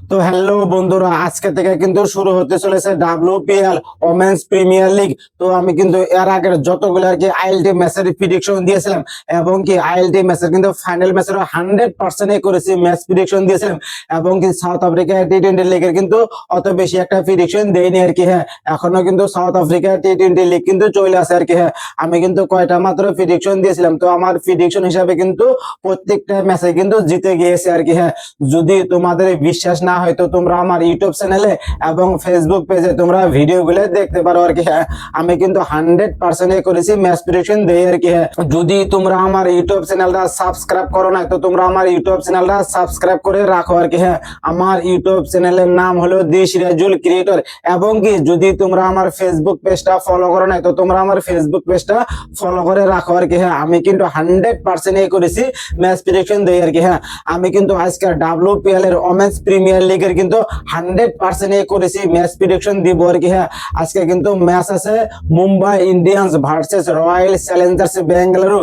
তো হ্যালো বন্ধুরা, আজকে থেকে কিন্তু শুরু হতে চলেছে WPL ওমেন্স প্রিমিয়ার লিগ। তো আমি কিন্তু এর আগের যতগুলো আর কি আইএলটি ম্যাচের প্রিডিকশন দিয়েছিলাম এবং কি আইএলটি ম্যাচের কিন্তু ফাইনাল ম্যাচের 100% করেছি, ম্যাচ প্রিডিকশন দিয়েছিলাম এবং কি সাউথ আফ্রিকা টি20 লিগের কিন্তু অত বেশি একটা প্রিডিকশন দেয়নি আর কি। হ্যাঁ, এখনো কিন্তু সাউথ আফ্রিকা টি20 লিগ কিন্তু চলে আসে আর কি। হ্যাঁ, আমি কিন্তু কয়টা মাত্র প্রিডিকশন দিয়েছিলাম, তো আমার প্রিডিকশন হিসাবে কিন্তু প্রত্যেকটা ম্যাচে কিন্তু জিতে গিয়েছে আর কি। হ্যাঁ, যদি তোমাদের বিশ্বাস না হয় তো তোমরা আমার ইউটিউব চ্যানেলে এবং ফেসবুক পেজে তোমরা ভিডিও গুলো দেখতে পারো আর কি। হ্যাঁ, আমি কিন্তু 100% করেছি ম্যাচ প্রেডিকশন দেই আর কি। হ্যাঁ, যদি তোমরা আমার ইউটিউব চ্যানেলটা সাবস্ক্রাইব করো না তো তোমরা আমার ইউটিউব চ্যানেলটা সাবস্ক্রাইব করে রাখো আর কি। হ্যাঁ, আমার ইউটিউব চ্যানেলের নাম হলো দি সিরাজুল ক্রিয়েটর এবং কি যদি তোমরা আমার ফেসবুক পেজটা ফলো করো না তো তোমরা আমার ফেসবুক পেজটা ফলো করে রাখো আর কি। হ্যাঁ, আমি কিন্তু 100% করেছি ম্যাচ প্রেডিকশন দেই আর কি। হ্যাঁ, আমি কিন্তু আজকে WPL এর ওমেন্স প্রিমিয়ার লিগের কিন্তু 100% করেছি ম্যাচ প্রেডিকশন দিব আর কি। হ্যাঁ, আজকে কিন্তু ম্যাচ আছে Mumbai Indians versus royal Challengers Bengaluru,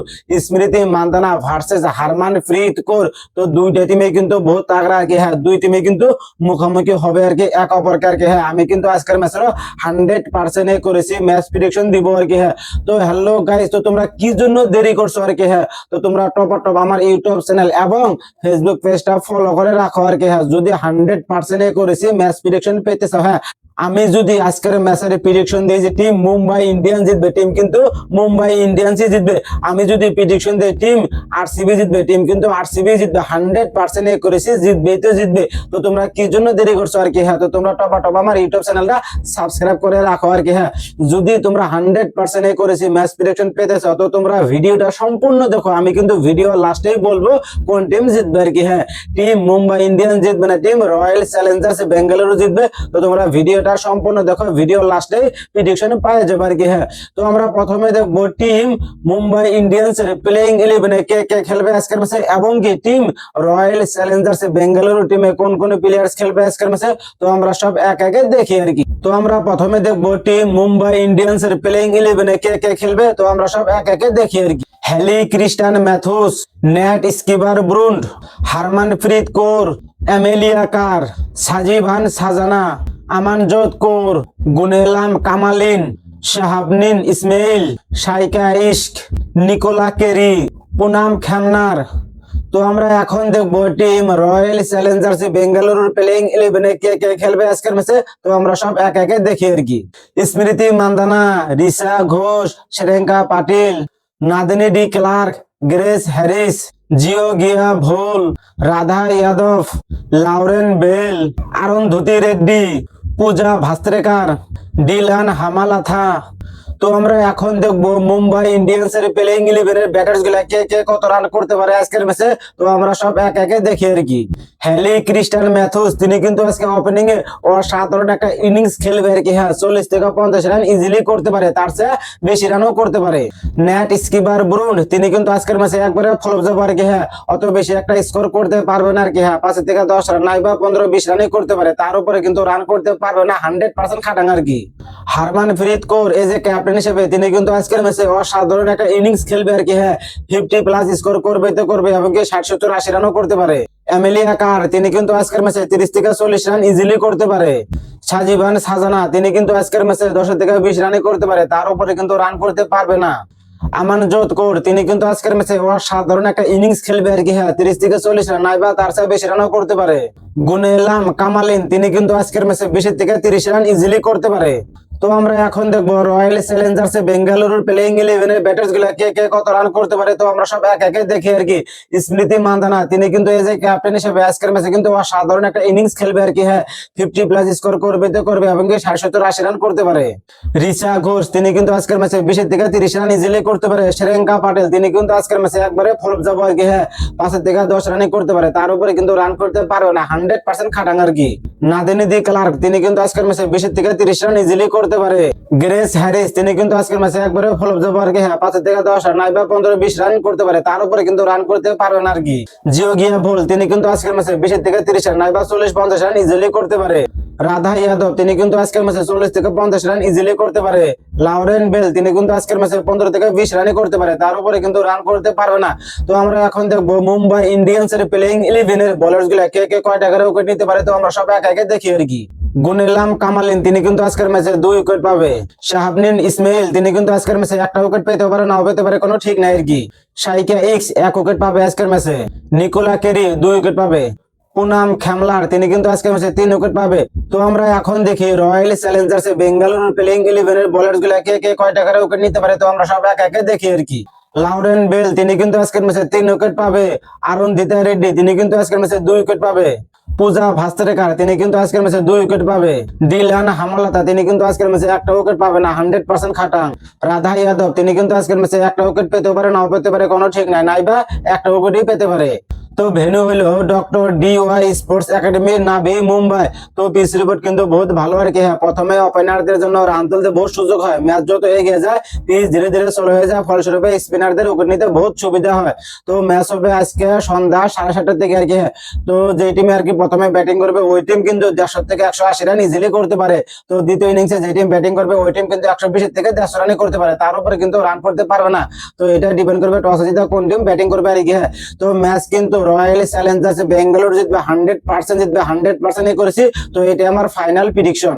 স্মৃতি মান্দানা ভার্সেস হারমানপ্রীত কৌর। তো দুইটা টিমে কিন্তু বহুত তাগড়া আর কি। হ্যাঁ, দুই টিমে কিন্তু মুখোমুখি হবে আর কি এক অপরকে আর কি। হ্যাঁ, আমি কিন্তু আজকের ম্যাচের 100% করেছি ম্যাচ প্রেডিকশন দিব আর কি। হ্যাঁ, তো হ্যালো গাইস, তো তোমরা কি জন্য দেরি করছো আর কি। হ্যাঁ, তো তোমরা টপ আমার ইউটিউব চ্যানেল এবং ফেসবুক পেজটা ফলো করে রাখো আর কি। হ্যাঁ, যদি 100% করেছি ম্যাচ প্রেডিকশন পেতে চাও। হ্যাঁ, আমি যদি আজকের ম্যাচের প্রেডিকশন দিই যে টিম মুম্বাই ইন্ডিয়ান্স জিতবে, টিম কিন্তু মুম্বাই ইন্ডিয়ান্সই জিতবে। আমি যদি প্রেডিকশন দিই টিম আরসিবি জিতবে, টিম কিন্তু আরসিবি জিতবে। 100% করেছি, জিতবেই তো জিতবে। তো তোমরা কি জন্য দেরি করছো আর কি। হ্যাঁ, তো তোমরা টপ আমার ইউটিউব চ্যানেলটা সাবস্ক্রাইব করে রাখো আর কি। হ্যাঁ, যদি তোমরা 100% করেছি ম্যাচ প্রেডিকশন পেতে চাও তো তোমরা ভিডিওটা সম্পূর্ণ দেখো। আমি কিন্তু ভিডিও লাস্টেই বলবো কোন টিম জিতবে আর কি। হ্যাঁ, টিম মুম্বাই ইন্ডিয়ান্স জিতবে না টিম রয়্যাল চ্যালেঞ্জার্স বেঙ্গালুরু জিতবে। তো তোমরা ভিডিওটা সম্পূর্ণ দেখো, ভিডিও লাস্টে প্রেডিকশন পাওয়া যাবে আর কি। হ্যাঁ, তো আমরা প্রথমে দেখবো টিম মুম্বাই ইন্ডিয়ান্স এর প্লেইং 11 কে কে খেলবে আজকের ম্যাচে এবং কি টিম রয়্যাল চ্যালেঞ্জার্স বেঙ্গালুরু টিমে কোন কোন প্লেয়ার্স খেলবে আজকের ম্যাচে। তো আমরা সব এক একে দেখি আর কি। তো আমরা প্রথমে দেখবো টিম মুম্বাই ইন্ডিয়ান্স এর প্লেইং 11 কে কে খেলবে। তো আমরা সব এক একে দেখি আর কি। Hayley Kristen Matthews, Nat Sciver Brunt, Harmanpreet Kaur, Amelia Kerr, Sajeevan Sajana, Amanjot Kaur, Gunalan Kamalini, Shabnim Ismail, Saika Ishaque, Nicola Carey, Poonam Khemnar. তো আমরা এখন দেখবো টিম রয়্যাল চ্যালেঞ্জার্স বেঙ্গালুরুর প্লেইং 11 কে কে খেলবে আজকের ম্যাচে। তো আমরা সব এক একে দেখি আর কি। Smriti Mandhana, Richa Ghosh, Shreyanka Patil, Nadine de Klerk, Grace Harris, জিওগিয়া Voll, Radha Yadav, Lauren Bell, Arundhati Reddy, Pooja Vastrakar, Dayalan Hemalatha. তো আমরা এখন দেখবো মুম্বাই ইন্ডিয়ান্স এর প্লেইং 11 এর ব্যাটার্স গুলা কে কে কত রান করতে পারে আজকের ম্যাচে। তো আমরা সব এক একে দেখি আর কি। হেলি ক্রিস্টান ম্যাথুস, তিনি কিন্তু আজকে ওপেনিং এ অসাধারণ একটা ইনিংস খেলবে আর কি। হ্যাঁ, 40 থেকে 50 রান ইজিলি করতে পারে, তার চেয়ে বেশি রানও করতে পারে। নেট স্কিবার ব্রুন্ড, তিনি কিন্তু আজকের ম্যাচে একবারে ফ্লপ যাবে আর কি। হ্যাঁ, অত বেশি একটা স্কোর করতে পারবে না আর কি। হ্যাঁ, 5 থেকে 10 রান নাই বা 15-20 রানই করতে পারে, তার উপরে কিন্তু রান করতে পারবে না। 100% খাটাং আর কি। Harmanpreet Kaur as a captain হিসেবে তিনি কিন্তু আজকের ম্যাচে অসাধারণ একটা ইনিংস খেলবে আর কি। হ্যাঁ, 50+ স্কোর করবে তো করবে এবং কি 60-70-80 রানও করতে পারে। এমেলিয়া কার, তিনি কিন্তু আজকের ম্যাচে 30 থেকে 40 রান ইজিলি করতে পারে। সাজিভান সাজানা, তিনি কিন্তু আজকের ম্যাচে 10 থেকে 20 রানই করতে পারে, তার উপরে কিন্তু রান করতে পারবে না। আমানজোত কৌর, তিনি কিন্তু আজকের ম্যাচে অসাধারণ একটা ইনিংস খেলবে আর কি। হ্যাঁ, 30 থেকে 40 রান নাই বা তার চেয়ে বেশি রানও করতে পারে। গুনেলাম কামালিন, তিনি কিন্তু আজকের ম্যাচে 20 থেকে 30 রান ইজিলি করতে পারে। তো আমরা এখন দেখবো রয়্যাল চ্যালেঞ্জার্স বেঙ্গালুরুর প্লেইং 11 এর ব্যাটার্স গুলা কে কে কত রান করতে পারে। তো আমরা সব এক একে দেখি আর কি। স্মৃতি মান্দানা, তিনি কিন্তু এজ এ ক্যাপ্টেন হিসেবে আজকের ম্যাচে কিন্তু অসাধারণ একটা ইনিংস খেলবে আর কি। হ্যাঁ, 50+ স্কোর করবে তো করবে এবং কি 60-70-80 রান করতে পারে। রিসা ঘোষ, তিনি কিন্তু আজকের ম্যাচে 20 থেকে 30 রান ইজিলি করতে পারে। শ্রেঙ্কা পাটিল, তিনি কিন্তু আজকের ম্যাচে একবারে ফ্লপ যাবো আর কি। হ্যাঁ, 5 থেকে 10 রানই করতে পারে, তার উপরে কিন্তু রান করতে পারবে না। 100% খাটাং আর কি। নাদিনী ডি ক্লার্ক, তিনি কিন্তু আজকের ম্যাচে 20 থেকে 30 রান ইজিলি করতে পারে। গ্রেস হ্যারিস, তিনি কিন্তু আজকের ম্যাচে একবারে ফ্লপ যাবো আর কি। হ্যাঁ, 5 থেকে 10 রান নাই বা 15-20 রান করতে পারে, তার উপরে কিন্তু রান করতে পারবে না আর কি। জিওগিয়া ভোল, তিনি কিন্তু আজকের ম্যাচে 20 থেকে 30 রান নাই বা 40-50 রান ইজিলি করতে পারে। রাধা ইয়াদব তিনি কিন্তু আজকের ম্যাচে 40 থেকে 50 রান ইজিলি করতে পারে। লাউরেন বেল তিনি কিন্তু আজকের ম্যাচে 15 থেকে 20 রানই করতে পারে, তার উপরে কিন্তু রান করতে পারবে না। তো আমরা এখন দেখবো মুম্বাই ইন্ডিয়ান্স এর প্লেইং 11 এর বোলার্স গুলা কে কে কয়টা করে উইকেট নিতে পারে। তো আমরা সব একে একে দেখি আর কি। গুনিলাম কামালিন তিনি কিন্তু আজকের ম্যাচে 2 উইকেট পাবে। শাহাবুদ্দিন ইসমাইল তিনি কিন্তু আজকের ম্যাচে একটা উইকেট পেতে পারে, নাও পেতে পারে, কোনো ঠিক নাই আর কি। শাইকা এক্স 1 উইকেট পাবে আজকের ম্যাচে। নিকোলা কেরি 2 উইকেট পাবে। পুনাম খেমলার তিনি কিন্তু আজকের ম্যাচে 3 উইকেট পাবে। তো আমরা এখন দেখি রয়্যাল চ্যালেঞ্জার্স বেঙ্গালুরু প্লেইং 11 এর বোলার্স গুলা কে কে কয়টা করে উইকেট নিতে পারে। তো আমরা সব একে একে দেখি আর কি। লাউরেন বেল তিনি কিন্তু আজকের ম্যাচে 3 উইকেট পাবে। অরুণদিতা রেড্ডি তিনি কিন্তু আজকের ম্যাচে 2 উইকেট পাবে। পূজা ভাস্করেকার তিনি কিন্তু আজকের ম্যাচে 2 উইকেট পাবে। ডিলান হামলাতা তিনি কিন্তু আজকের ম্যাচে একটা উইকেট পাবে না, 100% খাটাং। রাধা ইয়াদব তিনি কিন্তু আজকের ম্যাচে একটা উইকেট পেতে পারে, নাও পেতে পারে, কোনো ঠিক নাই, নাইবা একটা উইকেটই পেতে পারে। তো ভেন্যু হলো ডক্টর DY স্পোর্টস একাডেমি, নাভি, মুম্বাই। তো পিচ রিপোর্ট কিন্তু বহুত ভালো আর কি। হ্যাঁ, প্রথমে ওপেনারদের জন্য রান তুলতে বহুত সুযোগ হয়, ম্যাচ যত এগিয়ে যায় পিচ ধীরে ধীরে স্লো হয়ে যায়, ফলস্বরূপে স্পিনারদের উইকেট নিতে বহুত সুবিধা হয়। তো ম্যাচ হবে আজকে সন্ধ্যা 7:30টার দিকে আর কি। তো যে টিমে আর কি প্রথমে ব্যাটিং করবে ওই টিম কিন্তু 150 থেকে 180 রান ইজিলি করতে পারে। তো দ্বিতীয় ইনিংসে যে টিম ব্যাটিং করবে ওই টিম কিন্তু 120 থেকে 150 রানই করতে পারে, তার উপরে কিন্তু রান করতে পারবে না। তো এটা ডিপেন্ড করবে টস জিতে কোন টিম ব্যাটিং করবে আর কি। তো ম্যাচ কিন্তু রয়্যাল চ্যালেঞ্জার্স বেঙ্গালুরু জিতবে, 100% জিতবে, 100%ই করেছি। তো এটা আমার ফাইনাল প্রেডিকশন।